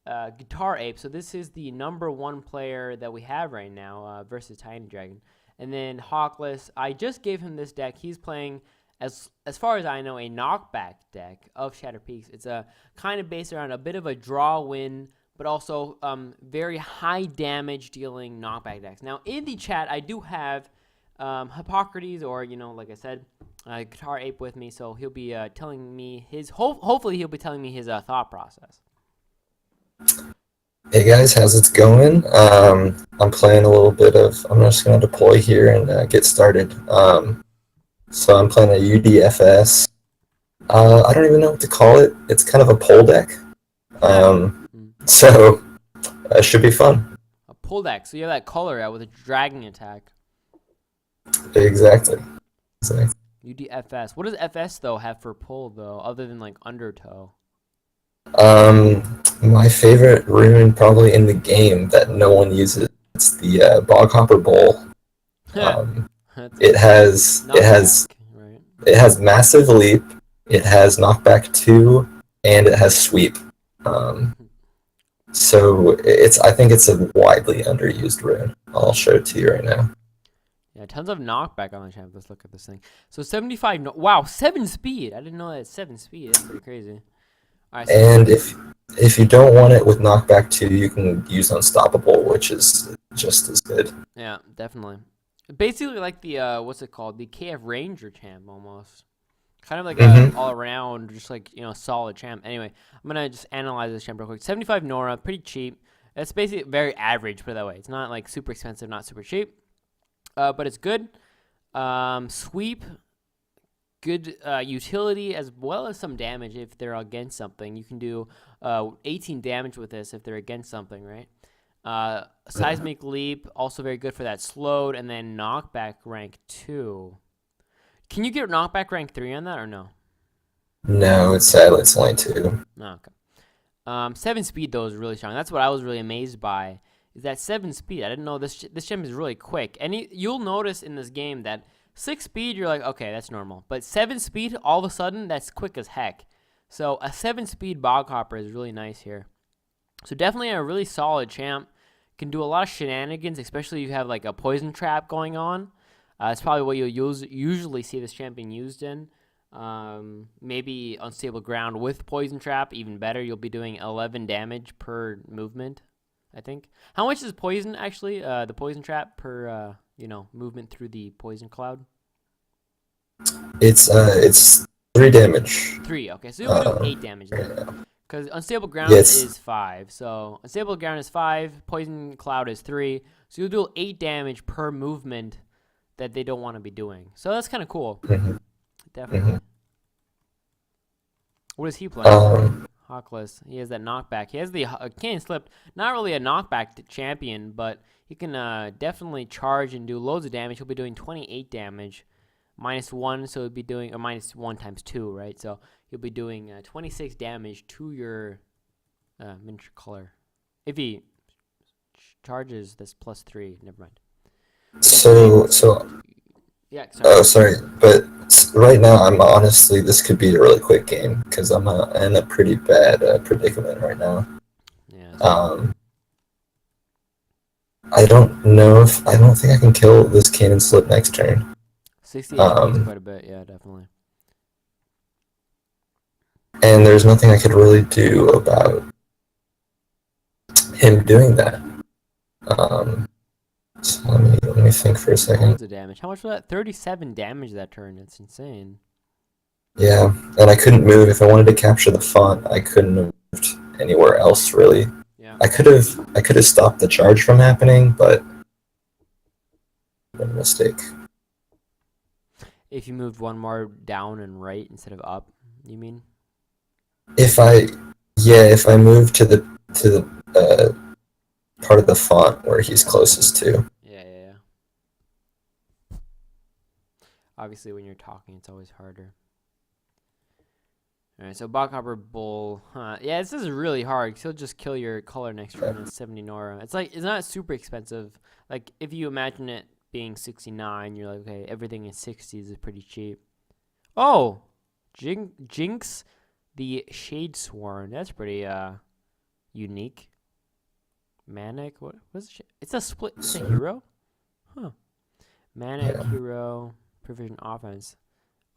GuitarApe. So this is the #1 player that we have right now versus Tiny Dragon. And then Hawkless, I just gave him this deck. He's playing, as far as I know, a knockback deck of Shattered Peaks. It's a kind of based around a bit of a draw win, but also very high damage dealing knockback decks. Now in the chat, I do have Hippocrates, or like I said, GuitarApe with me, so he'll be telling me his. Hopefully, he'll be telling me his thought process. Hey guys, how's it going? I'm playing a little bit of. I'm just going to deploy here and get started. So I'm playing a UDFS. I don't even know what to call it. It's kind of a pole deck. So it should be fun. A pull deck, so you have that color out with a dragon attack. Exactly. UDFS. What does FS though have for pull though, other than like undertow? My favorite rune probably in the game that no one uses. It's the Boghopper Bowl. It has knockback, right? It has massive leap. It has knockback 2, and it has sweep. So I think it's a widely underused rune. I'll show it to you right now. Yeah, tons of knockback on the champ. Let's look at this thing. So 75. Wow, 7 speed. I didn't know that it's 7 speed. That's pretty crazy. All right. So and if you don't want it with knockback 2, you can use Unstoppable, which is just as good. Yeah, definitely. Basically like the what's it called? The KF Ranger champ almost. Kind of like a all around, just like solid champ. Anyway, I'm gonna just analyze this champ real quick. 75 Nora, pretty cheap. It's basically very average, put it that way. It's not like super expensive, not super cheap. But it's good. Sweep, good utility, as well as some damage if they're against something. You can do 18 damage with this if they're against something, right? Seismic Leap, also very good for that slowed, and then knockback rank 2. Can you get knockback rank 3 on that or no? No, it's sadly it's only 2. Oh, okay. 7 speed though is really strong. That's what I was really amazed by. Is that 7 speed? I didn't know this gem is really quick. And you'll notice in this game that 6 speed, you're like, okay, that's normal. But 7 speed, all of a sudden, that's quick as heck. So a 7 speed Boghopper is really nice here. So definitely a really solid champ. Can do a lot of shenanigans, especially if you have like a poison trap going on. It's probably what you'll usually see this champion used in. Maybe unstable ground with poison trap, even better. You'll be doing 11 damage per movement, I think. How much is poison actually? The poison trap per movement through the poison cloud. It's 3 damage. 3. Okay, so you'll do 8 damage then. Because unstable ground Yes. is 5. So unstable ground is 5. Poison cloud is 3. So you'll do 8 damage per movement that they don't want to be doing. So that's kind of cool. Definitely. What is he playing? Hawkless. He has that knockback. He has the Canyon Slip. Not really a knockback champion, but he can definitely charge and do loads of damage. He'll be doing 28 damage. -1, so he'll be doing, or -1 times 2, right? So he'll be doing 26 damage to your miniature color. If he charges this +3, never mind. So yeah. Sorry. Oh, sorry, but right now this could be a really quick game because I'm in a pretty bad predicament right now. Yeah. I don't think I can kill this Cannon Slip next turn. 60 HP is quite a bit, yeah, definitely. And there's nothing I could really do about him doing that. So let me think for a second. Loads of damage. How much was that? 37 damage that turn. It's insane. Yeah, and I couldn't move. If I wanted to capture the font, I couldn't have moved anywhere else really. Yeah. I could have stopped the charge from happening, but a mistake. If you moved one more down and right instead of up, you mean? If I move to the part of the font where he's closest to. Yeah. Obviously, when you're talking, it's always harder. All right, so Boghopper Bull. Yeah, this is really hard. He'll just kill your color next turn at 70 Nora. It's not super expensive. Like, if you imagine it being 69, you're like, okay, everything in 60s is pretty cheap. Oh! Jinx the Shade Sworn. That's pretty Unique. Manic. What was it? It's a split. It's a hero? Huh. Manic, Yeah. hero, provision offense.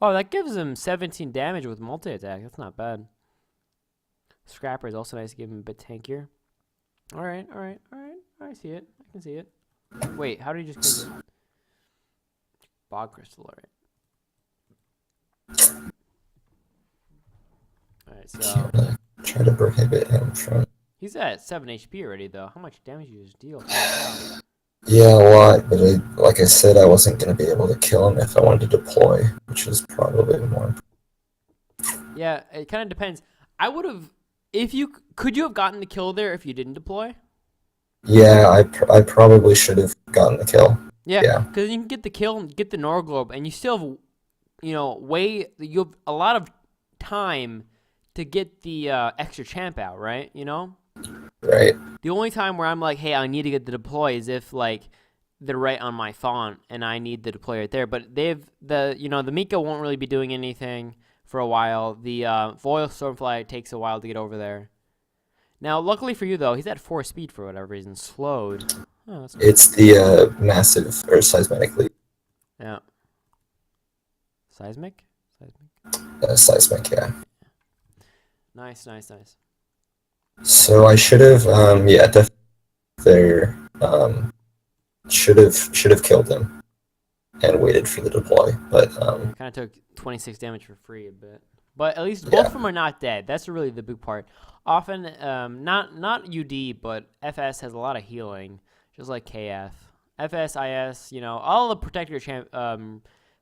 Oh, that gives him 17 damage with multi-attack. That's not bad. Scrapper is also nice to give him a bit tankier. Alright. I see it. I can see it. Wait, how did he just get Bog Crystal, Alright, so Try to prohibit him from. he's at 7 HP already, though. How much damage you just deal? Yeah, a lot, but like I said, I wasn't going to be able to kill him if I wanted to deploy, which is probably more. Yeah, it kind of depends. I would have, could you have gotten the kill there if you didn't deploy? Yeah, I probably should have gotten the kill. Yeah, because you can get the kill and get the Norglobe, and you still have, you have a lot of time to get the extra champ out, right? Right. The only time where I'm like, hey, I need to get the deploy is if like they're right on my font and I need the deploy right there. But the Mika won't really be doing anything for a while. The Foil Stormfly takes a while to get over there. Now, luckily for you though, he's at 4 speed for whatever reason, slowed. Oh, that's cool. It's the massive or seismic leap. Yeah. Seismic? Seismic, yeah. Nice. So I should have, definitely there, should have killed him and waited for the deploy, but Kind of took 26 damage for free a bit. But at least both of them are not dead. That's really the big part. Often, not UD, but FS has a lot of healing, just like KF. FS, IS, all the protector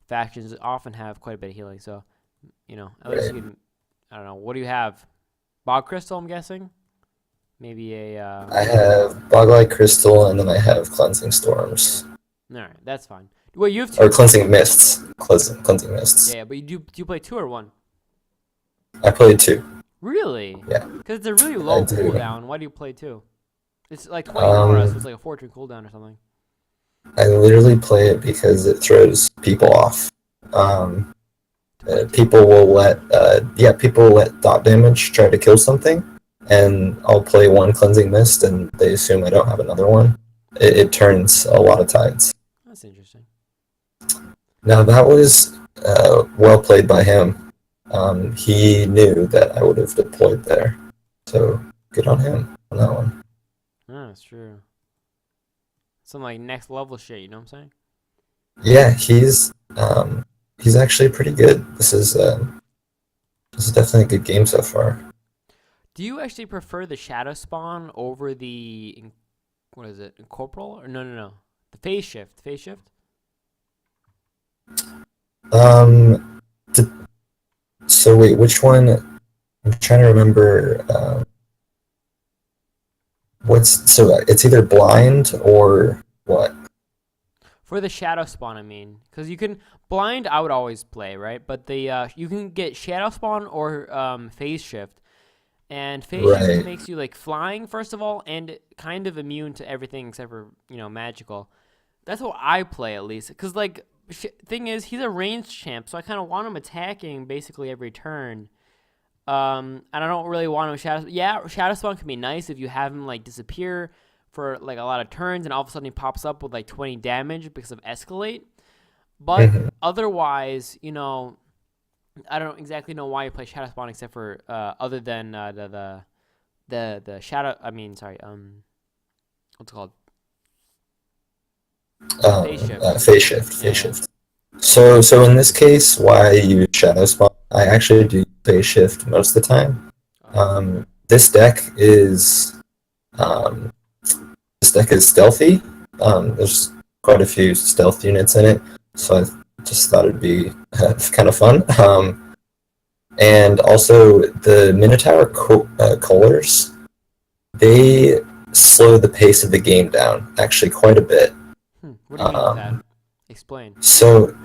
factions often have quite a bit of healing. So, at least you can, I don't know, what do you have? Bog Crystal, I'm guessing? Maybe a... I have Boglight Crystal, and then I have Cleansing Storms. Alright, that's fine. Wait, you have 2? Or Cleansing Mists. Cleansing Mists. Yeah, but do you play 2 or 1? I played 2. Really? Yeah. Because it's a really low do. cooldown. Why do you play 2? It's like 20 auras, so it's like a 4-turn cooldown or something. I literally play it because it throws people off. People will let dot damage try to kill something, and I'll play one Cleansing Mist, and they assume I don't have another one. It turns a lot of tides. That's interesting. Now that was well played by him. He knew that I would have deployed there, so good on him on that one. Yeah, that's true. Some like next level shit, you know what I'm saying? Yeah, he's actually pretty good. This is definitely a good game so far. Do you actually prefer the Shadow Spawn over the what is it? Incorporal? Or no. The phase shift. Phase shift? So wait, which one? I'm trying to remember. It's either blind or what? For the Shadow Spawn, I mean, because you can blind. I would always play, right? But the you can get Shadow Spawn or phase shift, and phase shift makes you like flying first of all, and kind of immune to everything except for magical. That's what I play at least, because like thing is he's a ranged champ, so I kind of want him attacking basically every turn. And I don't really want him Shadow. Yeah, Shadow Spawn can be nice if you have him like disappear for like a lot of turns, and all of a sudden he pops up with like 20 damage because of Escalate. But otherwise, I don't exactly know why you play Shadow Spawn except for other than the Shadow. I mean, sorry. What's it called? Phase shift. So in this case, why I use Shadow Spawn? I actually do phase shift most of the time. This deck is stealthy. There's quite a few stealth units in it, so I just thought it'd be kind of fun. And also the Minotaur Colors, they slow the pace of the game down actually quite a bit. What do you mean with that? Explain. So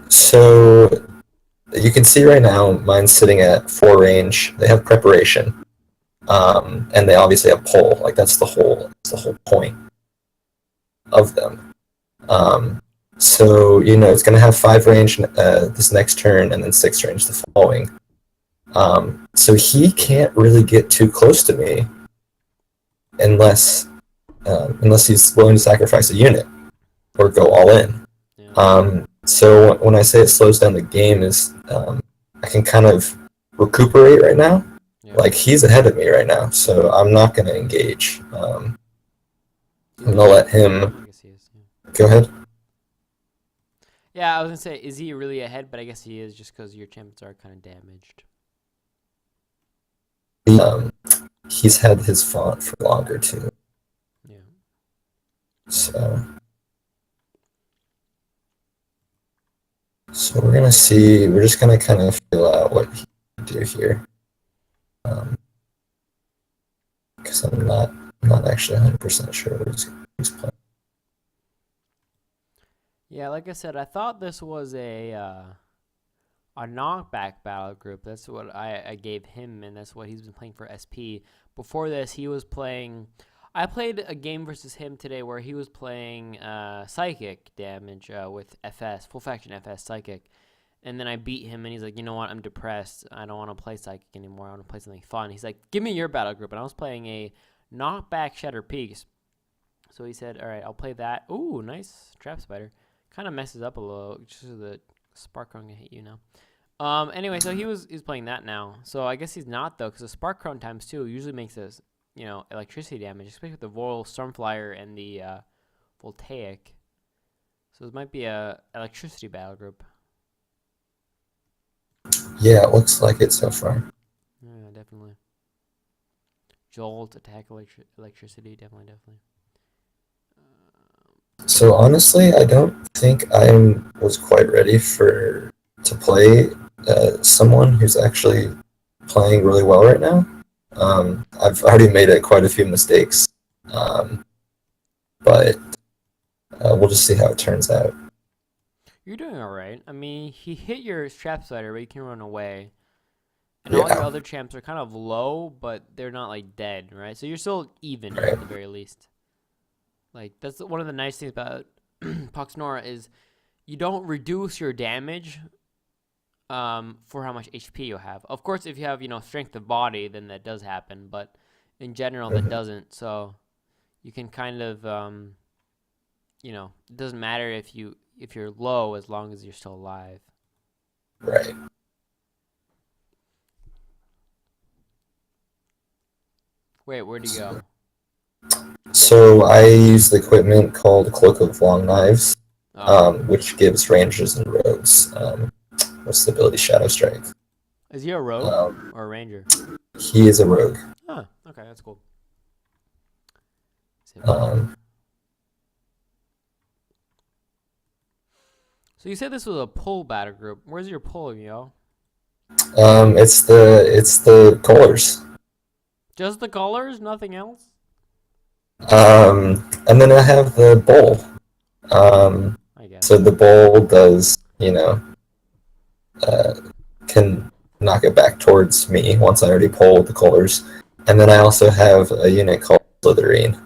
you can see right now mine's sitting at 4 range. They have preparation, and they obviously have pull. Like that's the whole point of them. So it's going to have 5 range this next turn, and then 6 range the following. So he can't really get too close to me unless unless he's willing to sacrifice a unit or go all in. Yeah. So when I say it slows down the game, is I can kind of recuperate right now. Yeah. Like he's ahead of me right now, so I'm not gonna engage. Do you I'm think gonna let I him guess he is. Yeah. go ahead. Yeah, I was gonna say, is he really ahead? But I guess he is, just because your champions are kind of damaged. Um, he's had his font for longer too. Yeah. So so we're gonna see. We're just gonna kind of feel out what he can do here. Because I'm not actually 100% sure what he's playing. Yeah, like I said, I thought this was a knockback battle group. That's what I gave him, and that's what he's been playing for SP. Before this, he was playing. I played a game versus him today where he was playing psychic damage with FS, full faction FS psychic, and then I beat him, and he's like, you know what, I'm depressed. I don't want to play psychic anymore. I want to play something fun. He's like, give me your battle group, and I was playing a knockback Shatter Peaks. So he said, all right, I'll play that. Ooh, nice trap spider. Kind of messes up a little, just so the spark gonna hit you now. Anyway, so he's playing that now. So I guess he's not, though, because the Spark Crown ×2 usually makes this, electricity damage, especially with the Vol Stormflyer and the Voltaic. So this might be a electricity battle group. Yeah, it looks like it so far. Yeah, definitely. Jolt, attack, electricity, definitely. So honestly, I don't think I was quite ready to play someone who's actually playing really well right now. I've already made quite a few mistakes, but we'll just see how it turns out. You're doing all right. I mean, he hit your trap spider, but you can run away. And all your Yeah, other champs are kind of low, but they're not, like, dead, right? So you're still even right. at the very least. Like, that's one of the nice things about Poxnora is you don't reduce your damage for how much HP you have. Of course, if you have, strength of body, then that does happen. But in general, that Mhm. doesn't. So you can kind of, it doesn't matter if you're low as long as you're still alive. Right. Wait, where'd he go? So I use the equipment called Cloak of Long Knives, Oh. which gives rangers and rogues what's the ability? Shadow Strike. Is he a rogue Um, or a ranger? he is a rogue. Huh. Okay, that's cool. Um, So you said this was a pull battle group. Where's your pull, yo? it's the colors. Just the colors, nothing else? And then I have the bowl. I guess. So the bowl does, uh, can knock it back towards me once I already pulled the colors. And then I also have a unit called Slytherin,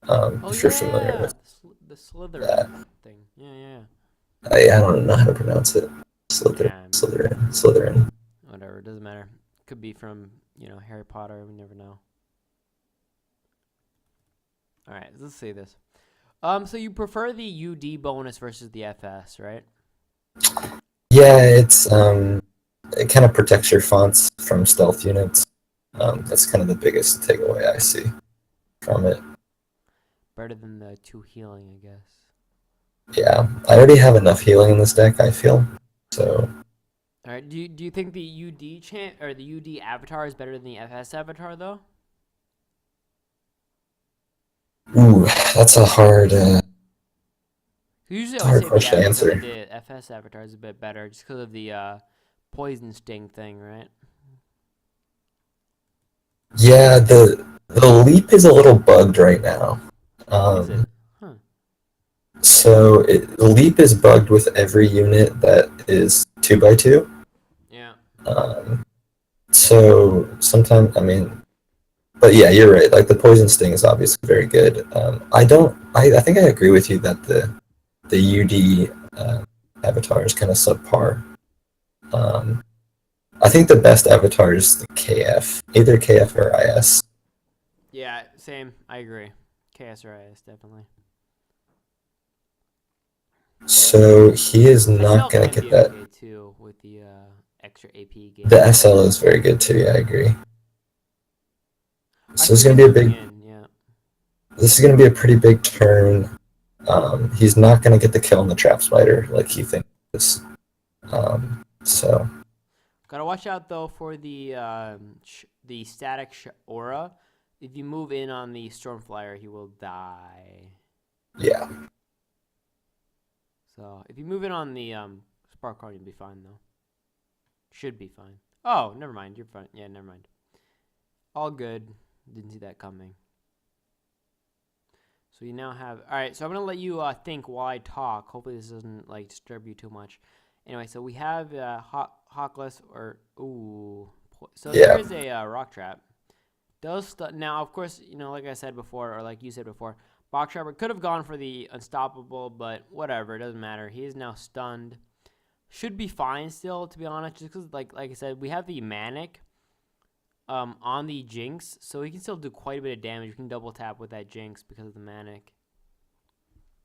Oh if you're familiar yeah, with the that. Slytherin thing. Yeah. I don't know how to pronounce it. Yeah, Slytherin. whatever. It doesn't matter. Could be from Harry Potter. We never know. All right, let's see this. So you prefer the UD bonus versus the FS, right? Yeah, it kind of protects your fonts from stealth units. That's kind of the biggest takeaway I see from it. Better than the 2 healing, I guess. Yeah, I already have enough healing in this deck, I feel. So, All right. Do you think the UD chant or the UD avatar is better than the FS avatar though? ooh, that's Usually I a would hard say question to answer. the FS avatar is a bit better just because of the poison sting thing, right? Yeah, the leap is a little bugged right now. Is it? Um, Huh. the leap is bugged with every unit that is 2x2. Yeah. Um, so sometimes, I mean, but yeah, you're right. Like the poison sting is obviously very good. I don't. I think I agree with you that the UD avatar is kind of subpar. Um, I think the best avatar is the KF, either KF or IS. Yeah. same. I agree. KSRIS, definitely. So he is SL not gonna can get be that. okay too with the extra AP The gain. SL is very good too. Yeah, I agree. I So it's see gonna him be a moving big. in. Yeah. This is gonna be a pretty big turn. He's not gonna get the kill on the trap spider like he thinks. So Gotta watch out though for the static aura. If you move in on the Stormflyer, he will die. yeah. So if you move in on the Sparkcrown, you'll be fine though. Should be fine. Oh, never mind. You're fine. Yeah, never mind. All good. Didn't see that coming. So you now have. All right. So I'm gonna let you think while I talk. Hopefully this doesn't like disturb you too much. Anyway, so we have Hawkless or ooh. So Yeah. there is a rock trap. Now, of course, like I said before, or like you said before, Box Trapper could have gone for the unstoppable, but whatever, it doesn't matter. He is now stunned. Should be fine still, to be honest, just because, like I said, we have the Manic on the Jinx, so he can still do quite a bit of damage. We can double tap with that Jinx because of the Manic.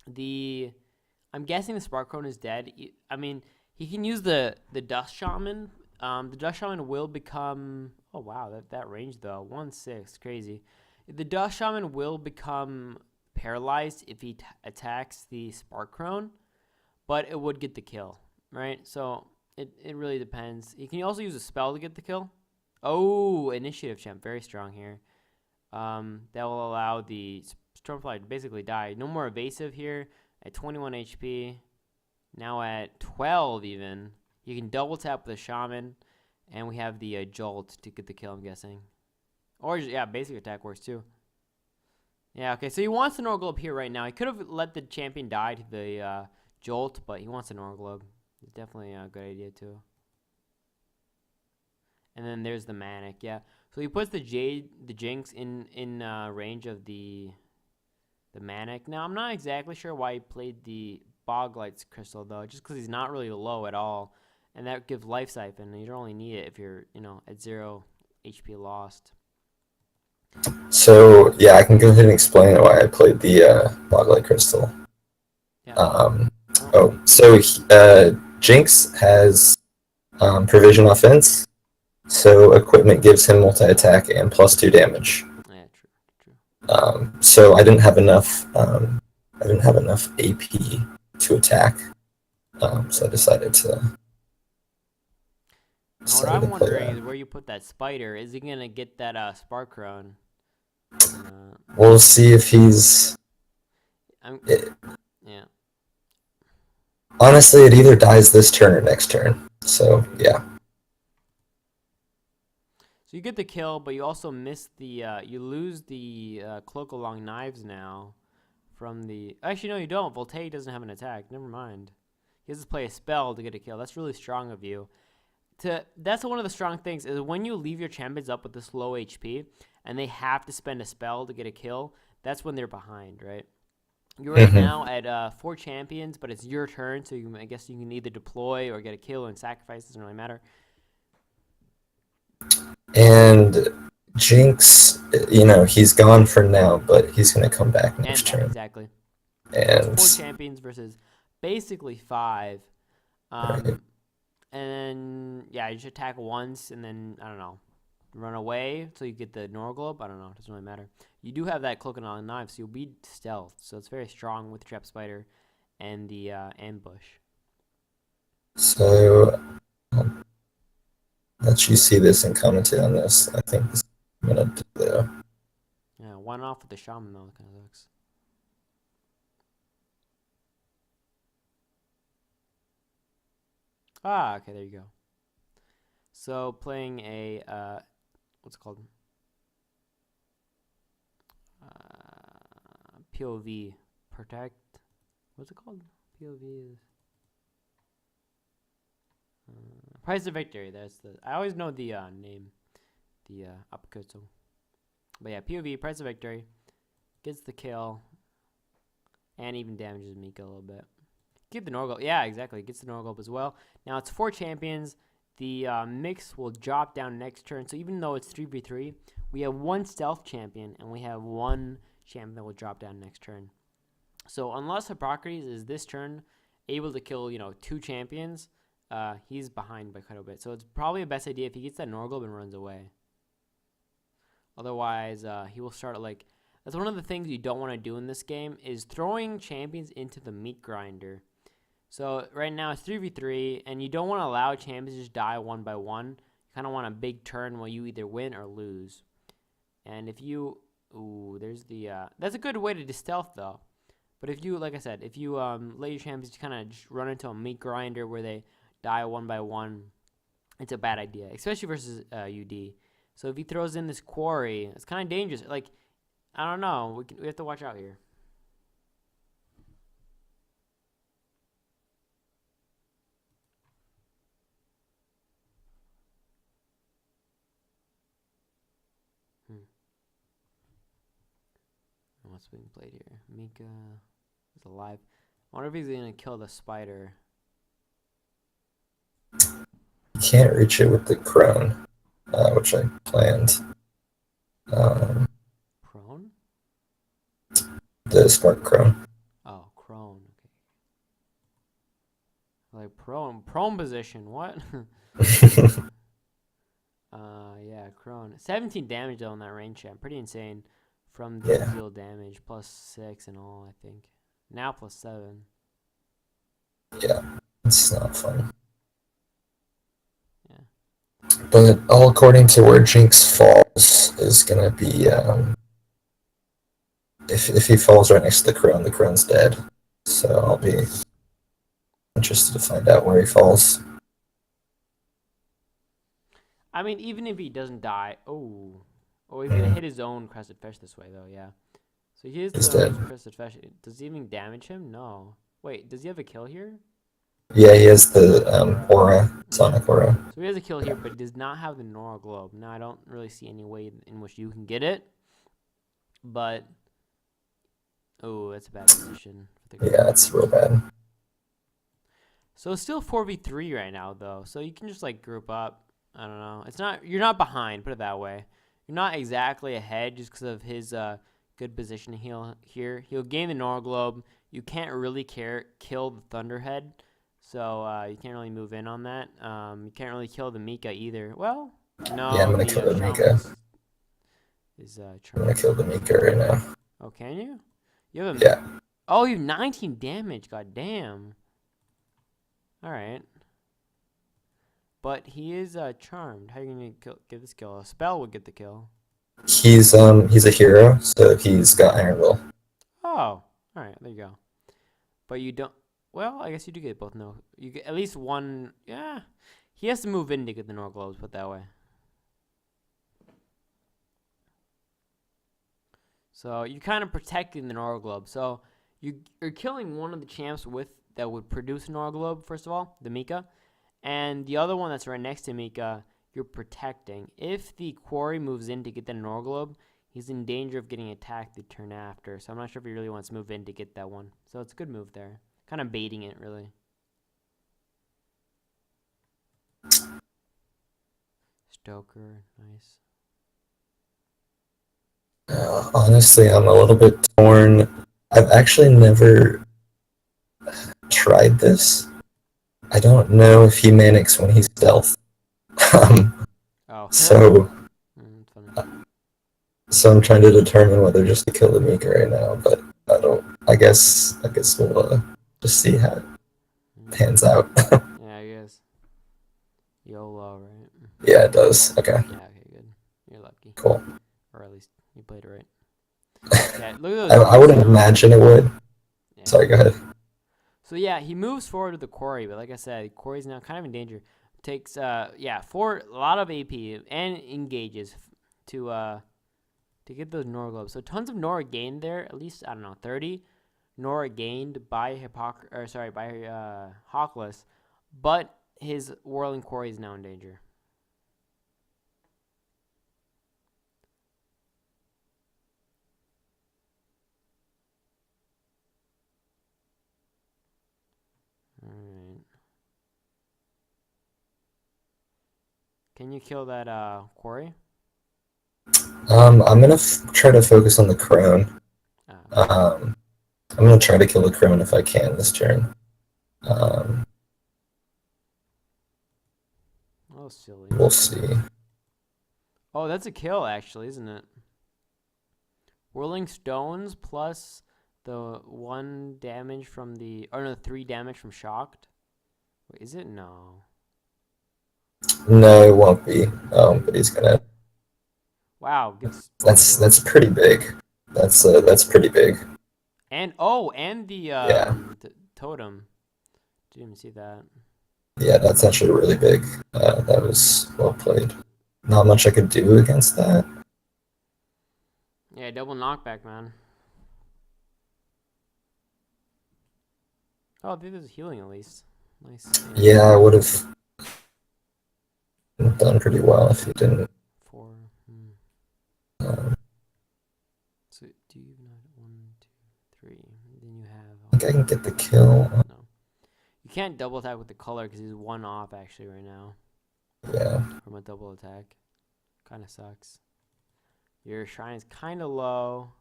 I'm guessing the Sparkcrone is dead. I mean, he can use the Dust Shaman. The Dust Shaman will become. Oh wow, that range though, 1/6, crazy. The Dust Shaman will become paralyzed if he attacks the Sparkcrone, but it would get the kill, right? So it really depends. He can also use a spell to get the kill. Oh, Initiative Champ, very strong here. That will allow the Stormfly to basically die. No more evasive here at 21 HP. Now at 12 even. You can double tap with the Shaman. And we have the Jolt to get the kill, I'm guessing. Or, yeah, basic attack works too. Yeah, okay, so he wants the Norglobe here right now. He could have let the champion die to the Jolt, but he wants the Norglobe. It's definitely a good idea too. And then there's the Manic, yeah. So he puts the Jinx in range of the Manic. Now, I'm not exactly sure why he played the Boglight's Crystal, though, just because he's not really low at all. And that gives Life Siphon, and you don't only need it if you're, at 0 HP lost. So yeah, I can go ahead and explain why I played the Loglight Crystal. Yeah. So Jinx has provision offense, so equipment gives him multi-attack and +2 damage. Yeah, true. So I didn't have enough. I didn't have enough AP to attack, so I decided to. Now, what I'm wondering is where you put that spider. Is he gonna get that Sparkcrone? We'll see if he's. Yeah. Honestly, it either dies this turn or next turn. So yeah. So you get the kill, but you also miss the. You lose the Cloak of Long Knives now, from the. Actually, no, you don't. Voltaic doesn't have an attack. Never mind. He has to play a spell to get a kill. That's really strong of you. That's one of the strong things is when you leave your champions up with this low HP and they have to spend a spell to get a kill. That's when they're behind, right? You're right now at 4 champions, but it's your turn, so I guess you can either deploy or get a kill and sacrifice. Doesn't really matter. And Jinx, he's gone for now, but he's gonna come back next turn. Exactly. And 4 champions versus basically 5. right. And then, yeah, you should attack once and then, I don't know, run away until you get the Norglobe. I don't know. It doesn't really matter. You do have that Cloak and Knives, so you'll be stealth. So it's very strong with the Trap Spider and the Ambush. So I'll let you see this and commentate on this. I think this is what I'm going to do, though. Yeah, 1 off with the Shaman, though. That kind of sucks. Ah, okay, there you go. So playing a what's it called? POV protect. What's it called? POV is price of victory. That's the. I always know the name, the upkotsu. But yeah, POV price of victory gets the kill, and even damages Mika a little bit. Keep the Norglobe. Yeah, exactly. Gets the Norglobe as well. Now it's 4 champions. the mix will drop down next turn. So even though it's 3v3, we have one stealth champion and we have one champion that will drop down next turn. So unless Hippocrates is this turn able to kill, 2 champions, he's behind by quite a bit. So it's probably the best idea if he gets that Norglobe and runs away. Otherwise, he will start that's one of the things you don't want to do in this game is throwing champions into the meat grinder. So right now it's 3v3, and you don't want to allow champions to just die one by one. You kind of want a big turn where you either win or lose. And if you, there's the, that's a good way to stealth though. But if you, like I said, if you let your champions kind of just run into a meat grinder where they die one by one, it's a bad idea, especially versus UD. So if he throws in this quarry, it's kind of dangerous. I don't know. We have to watch out here. What's being played here? Mika is alive. I wonder if he's gonna kill the spider. You can't reach it with the crone, which I planned. Prone? The spark crone. Oh, crone. Okay. Like prone position. What? Yeah, crone. 17 damage though on that range champ. Pretty insane. From the deal damage, +6 and all, I think. Now +7. Yeah, it's not fun. Yeah. But all according to where Jinx falls is gonna be if he falls right next to the crone's dead. So I'll be interested to find out where he falls. I mean, even if he doesn't die, he's gonna hit his own crested fish this way, though. Yeah. So he hits the crested fish. Does he even damage him? No. Wait, does he have a kill here? Yeah, he has the aura, sonic aura. So he has a kill here, but he does not have the Nora Globe. Now I don't really see any way in which you can get it. But that's a bad position. Yeah, it's real bad. So it's still 4v3 right now, though. So you can just group up. I don't know. You're not behind, put it that way. You're not exactly ahead just because of his good position here. He'll gain the Nora Globe. You can't really kill the Thunderhead, so you can't really move in on that. You can't really kill the Mika either. Well, no. Yeah, I'm gonna kill the Mika. I'm gonna kill the Mika right now. Oh, can you? You have Yeah. Oh, you have 19 damage. God damn. All right. But he is charmed. How are you gonna get this kill? A spell would get the kill. He's a hero, so he's got Iron Will. Oh, all right. There you go. But you don't. Well, I guess you do get both. No, you get at least one. Yeah, he has to move in to get the Nora Globes. Put that way. So you're kind of protecting the Nora Globe. So you're killing one of the champs that would produce a Nora Globe. First of all, the Mika. And the other one that's right next to Mika, you're protecting. If the quarry moves in to get the Nora Globe, he's in danger of getting attacked the turn after. So I'm not sure if he really wants to move in to get that one. So it's a good move there. Kind of baiting it, really. Stoker, nice. Honestly, I'm a little bit torn. I've actually never tried this. I don't know if he manics when he's stealth. So I'm trying to determine whether just to kill the Mika right now, but I guess we'll just see how it pans out. Yeah, I guess. YOLO, right? Yeah, it does. Okay. Yeah, okay, good. You're lucky. Cool. Or at least you played it right. Yeah, look at those. I wouldn't imagine it would. Yeah. Sorry, go ahead. So yeah, he moves forward to the quarry, but like I said, quarry's now kind of in danger. Takes a lot of AP and engages to get those Nora Globes. So tons of Nora gained there, at least 30 Nora gained by Hawkless, but his whirling quarry is now in danger. Alright. Can you kill that quarry? I'm gonna try to focus on the crone. Okay. I'm gonna try to kill the crone if I can this turn. Um, Oh, silly. we'll see. Oh, that's a kill, actually, isn't it? Whirling Stones plus the 1 damage from the... Or no, 3 damage from Shocked. Wait, is it? No. No, it won't be. But he's gonna. Wow, gets both That's kills. pretty big. That's pretty big. And, oh, and the Yeah, totem. Didn't even see that. yeah, that's actually really big. That was well played. Not much I could do against that. Yeah, double knockback, man. Oh, there's healing at least. Nice. Yeah, I would have done pretty well if he didn't. 4. Um, So, do you even have 1, 2, 3? Then you have... I think I can get the kill. No. You can't double attack with the color because he's 1 off, actually, right now. Yeah. From a double attack. Kind of sucks. Your shrine is kind of low.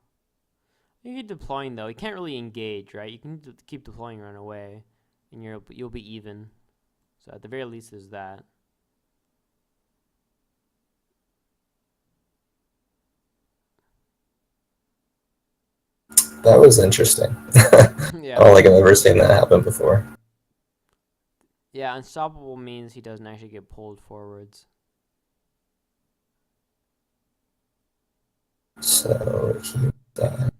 You keep deploying though. You can't really engage, right? You can keep deploying, run away, and you'll be even. So at the very least, there's that. That was interesting. I Yeah. don't think I've ever seen that happen before. Yeah, unstoppable means he doesn't actually get pulled forwards. So he died.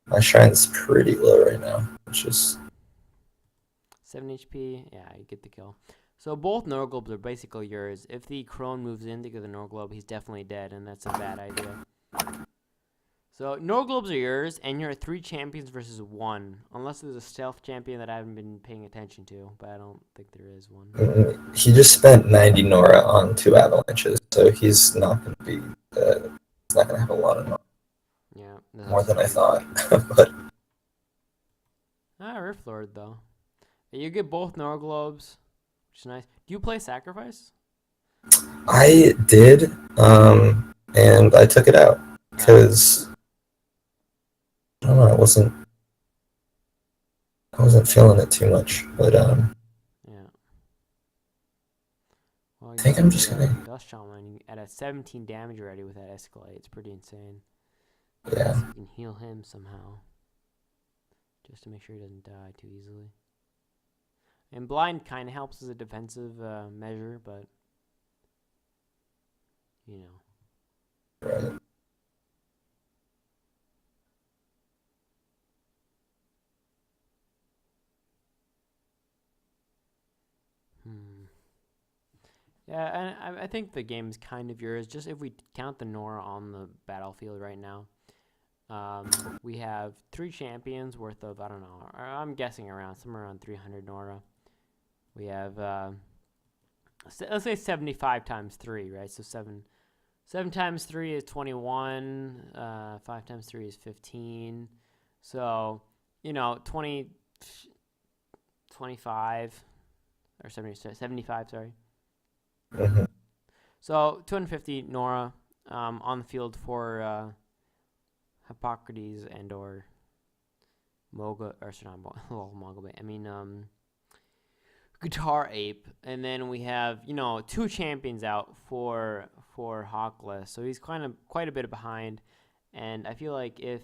My shrine's pretty low right now, which is 7 HP. Yeah, you get the kill. So both Norglobes are basically yours. If the Crone moves in to get the Norglobe, he's definitely dead, and that's a bad idea. So Norglobes are yours, and you're at 3 champions versus 1. Unless there's a stealth champion that I haven't been paying attention to, but I don't think there is one. he just spent 90 Nora on 2 avalanches, so he's not going to be. He's not going to have a lot of Nora. Yeah. More than I thought. But Rift Lord, though. You get both Norglobes, which is nice. Do you play Sacrifice? I did, and I took it out because I don't know. I wasn't feeling it too much, but yeah. Well, I think I'm just gonna. Dust Shaman at a 17 damage already with that Escalate. It's pretty insane. Yeah. So you can heal him somehow, just to make sure he doesn't die too easily. And blind kind of helps as a defensive measure, but you know. Right. Yeah, and I think the game is kind of yours. Just if we count the Nora on the battlefield right now, we have 3 champions worth of, I don't know, I'm guessing somewhere around 300 Nora. We have, let's say 75 times 3, right? So 7 times 3 is 21, 5 times 3 is 15. So, 25, or 75, sorry. Mm-hmm. So 250 Nora on the field for Hippocrates and or Moga, or sorry, not Moga, I mean GuitarApe, and then we have 2 champions out for Hawkless, so he's quite a bit behind, and I feel like if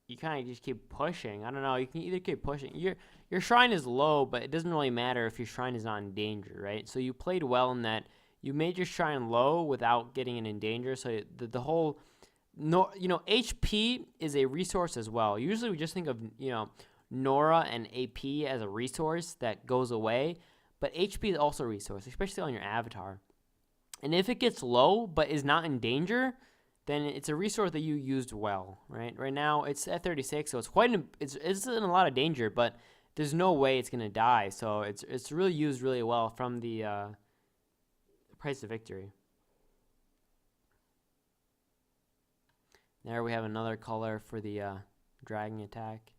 you kind of just keep pushing, I don't know, you can either keep pushing. Your shrine is low, but it doesn't really matter if your shrine is not in danger, right? So you played well in that you made your shrine low without getting it in danger. So the whole, HP is a resource as well. Usually we just think of, Nora and AP as a resource that goes away, but HP is also a resource, especially on your avatar. And if it gets low but is not in danger, then it's a resource that you used well, right? Right now it's at 36, so it's in a lot of danger, but there's no way it's gonna die. So it's really used really well from the price of victory. There we have another color for the dragon attack,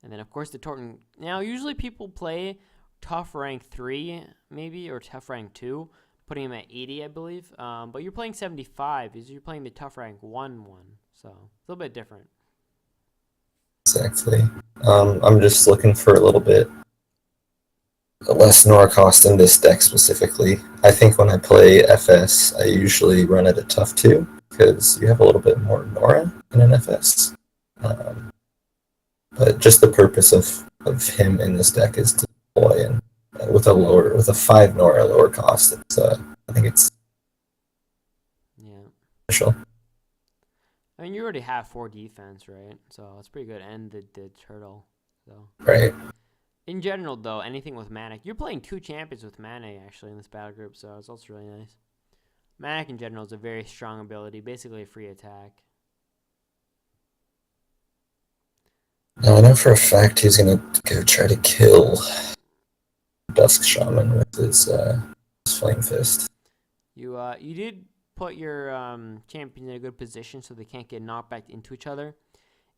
and then of course the Torton. Now usually people play tough rank 3 maybe or tough rank 2, putting him at 80, I believe. But you're playing 75. You're playing the tough rank 1-1, so it's a little bit different. Exactly. I'm just looking for a little bit less Nora cost in this deck specifically. I think when I play FS, I usually run at a tough 2 because you have a little bit more Nora in an FS. Um, but just the purpose of him in this deck is to deploy, and with a 5 Nora lower cost, I think it's Yeah. special. I mean, you already have 4 defense, right? So it's pretty good. And the turtle. So Right. in general, though, anything with Manic, you're playing 2 champions with Manic actually in this battle group, so it's also really nice. Manic in general is a very strong ability, basically a free attack. Now I know for a fact he's gonna go try to kill Dusk Shaman with his Flame Fist. You did put your champions in a good position so they can't get knocked back into each other.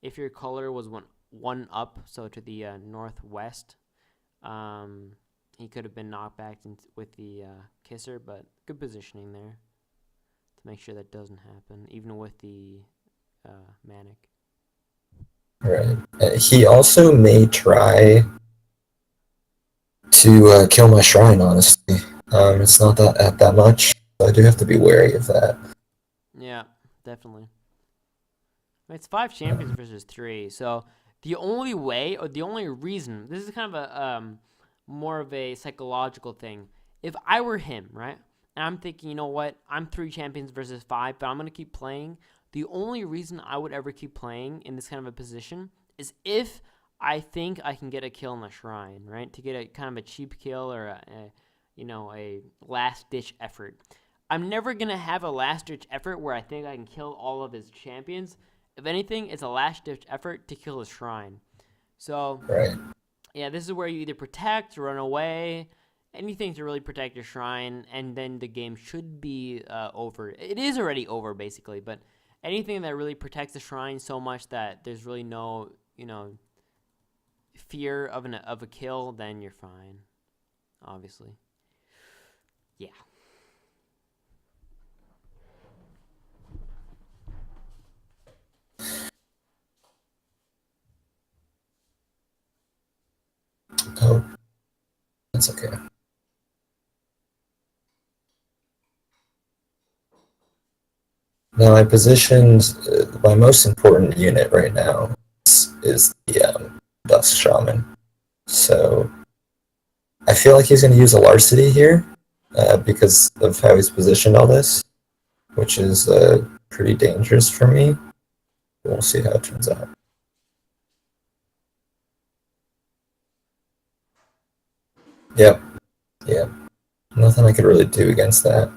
If your color was one up, so to the northwest, he could have been knocked back with the Kisser, but good positioning there to make sure that doesn't happen, even with the Manic. Right. He also may try to kill my shrine, honestly. It's not that much, so I do have to be wary of that. Yeah, definitely. It's 5 champions versus 3, so the only way or the only reason, this is kind of a more of a psychological thing. If I were him, right, and I'm thinking, you know what, I'm 3 champions versus 5, but I'm gonna keep playing. The only reason I would ever keep playing in this kind of a position is if I think I can get a kill in the shrine, right, to get a kind of a cheap kill or a last ditch effort. I'm never gonna have a last ditch effort where I think I can kill all of his champions. If anything, it's a last-ditch effort to kill his shrine. So, Right. yeah, this is where you either protect, run away, anything to really protect your shrine, and then the game should be over. It is already over, basically, but anything that really protects the shrine so much that there's really no, fear of a kill, then you're fine, obviously. Yeah. Oh, that's okay. Now I positioned my most important unit right now is the Dusk Shaman. So I feel like he's going to use a Larceny here because of how he's positioned all this, which is pretty dangerous for me. We'll see how it turns out. Yep, yep. Nothing I could really do against that.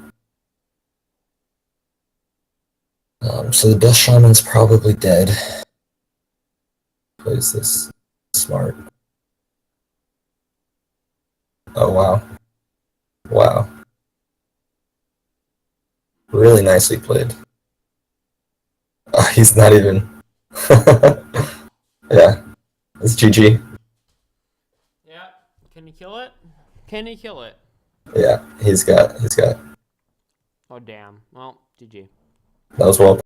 So the Dusk Shaman's probably dead. Plays this smart. Oh, wow. Wow. Really nicely played. He's not even. Yeah, it's GG. Yeah. Can he kill it? Can he kill it? Yeah, he's got. Oh, damn. Well, GG. That was well